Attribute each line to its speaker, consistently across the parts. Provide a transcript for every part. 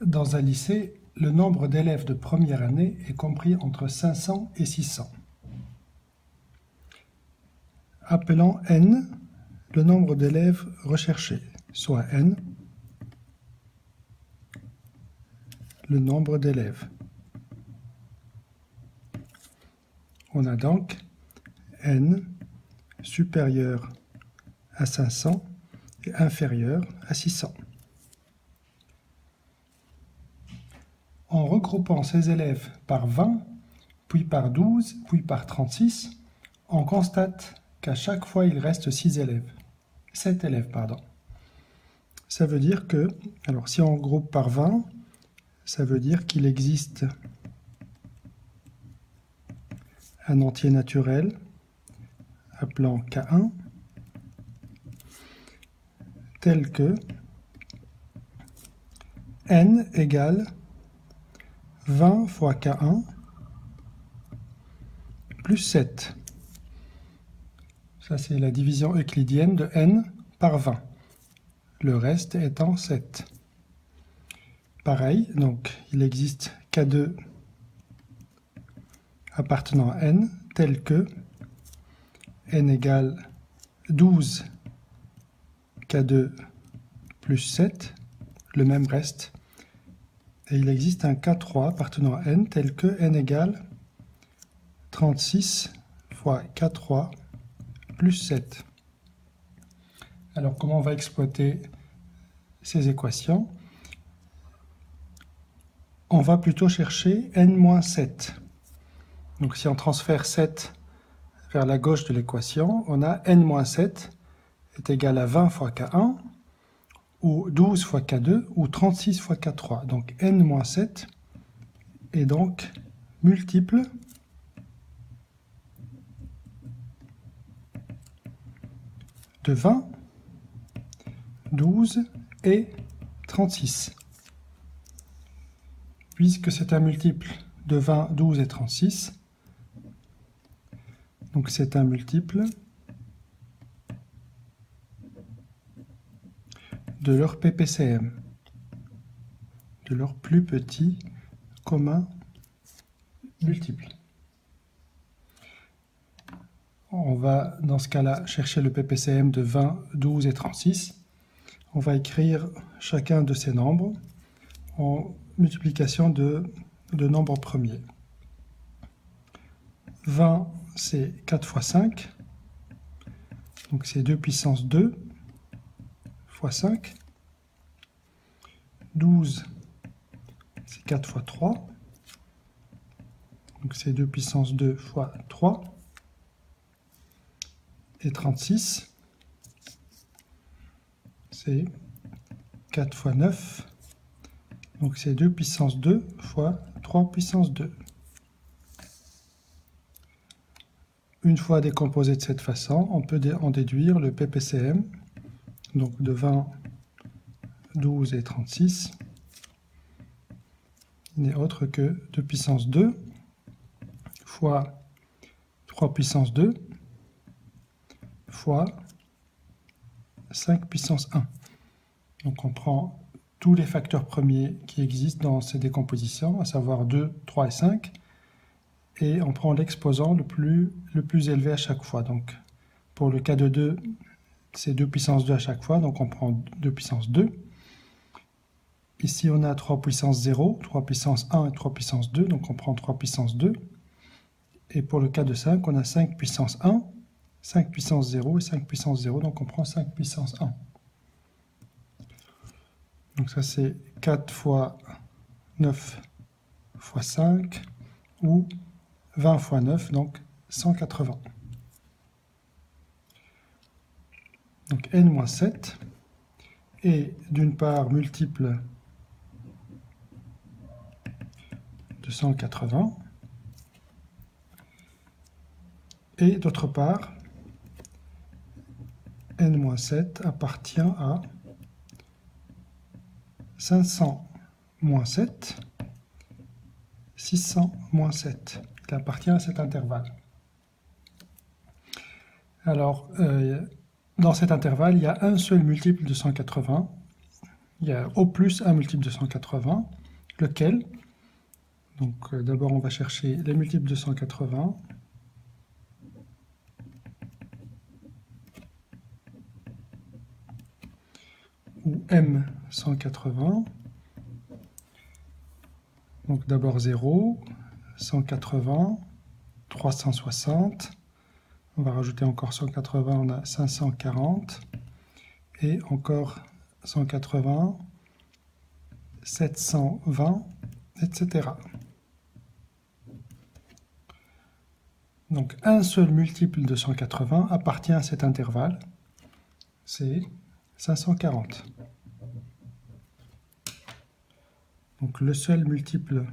Speaker 1: Dans un lycée, le nombre d'élèves de première année est compris entre 500 et 600. Appelons n le nombre d'élèves recherchés, soit n le nombre d'élèves. On a donc n supérieur à 500 et inférieur à 600. En regroupant ces élèves par 20, puis par 12, puis par 36, on constate qu'à chaque fois il reste 7 élèves. Ça veut dire que, alors si on groupe par 20, ça veut dire qu'il existe un entier naturel, appelant K1, tel que n égale 20 fois K1 plus 7. Ça, c'est la division euclidienne de n par 20. Le reste étant 7. Pareil, donc il existe K2 appartenant à n, tel que n égale 12 K2 plus 7, le même reste. Et il existe un K3 appartenant à n, tel que n égale 36 fois K3 plus 7. Alors, comment on va exploiter ces équations? On va plutôt chercher n-7. Donc, si on transfère 7 vers la gauche de l'équation, on a n-7 est égal à 20 fois K1, ou 12 fois K2, ou 36 fois K3. Donc, n-7 est donc multiple de 20, 12 et 36. Puisque c'est un multiple de 20, 12 et 36, donc c'est un multiple de leur PPCM, de leur plus petit commun multiple. On va, dans ce cas-là, chercher le PPCM de 20, 12 et 36. On va écrire chacun de ces nombres en multiplication de nombres premiers. 20, c'est 4 fois 5, donc c'est 2 puissance 2 fois 5. 12, c'est 4 fois 3, donc c'est 2 puissance 2 fois 3. Et 36, c'est 4 fois 9, donc c'est 2 puissance 2 fois 3 puissance 2. Une fois décomposé de cette façon, on peut en déduire le PPCM, donc de 20, 12 et 36, n'est autre que 2 puissance 2 fois 3 puissance 2 fois 5 puissance 1. Donc on prend tous les facteurs premiers qui existent dans ces décompositions, à savoir 2, 3 et 5, et on prend l'exposant le plus élevé à chaque fois. Donc pour le cas de 2, c'est 2 puissance 2 à chaque fois, donc on prend 2 puissance 2. Ici on a 3 puissance 0, 3 puissance 1 et 3 puissance 2, donc on prend 3 puissance 2. Et pour le cas de 5, on a 5 puissance 1, 5 puissance 0 et 5 puissance 0, donc on prend 5 puissance 1. Donc ça c'est 4 fois 9 fois 5, ou 20 fois 9, donc 180. Donc n-7 est d'une part multiple de 180, et d'autre part, n-7 appartient à 500 moins 7, 600 moins 7. Il appartient à cet intervalle. Alors, dans cet intervalle, il y a un seul multiple de 180, il y a au plus un multiple de 180, lequel? Donc d'abord on va chercher les multiples de 180. Ou M180. Donc d'abord 0, 180, 360. On va rajouter encore 180, on a 540. Et encore 180, 720, etc. Donc un seul multiple de 180 appartient à cet intervalle, c'est 540. Donc le seul multiple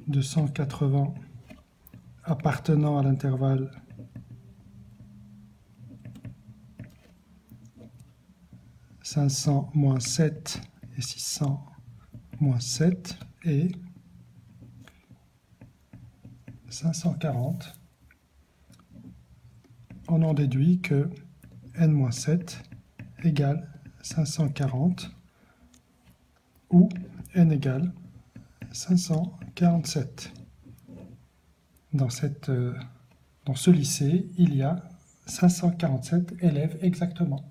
Speaker 1: de 180 appartenant à l'intervalle « 500 moins 7 et 600 moins 7 et 540. On en déduit que n-7 égale 540 ou n égale 547. Dans ce lycée, il y a 547 élèves exactement.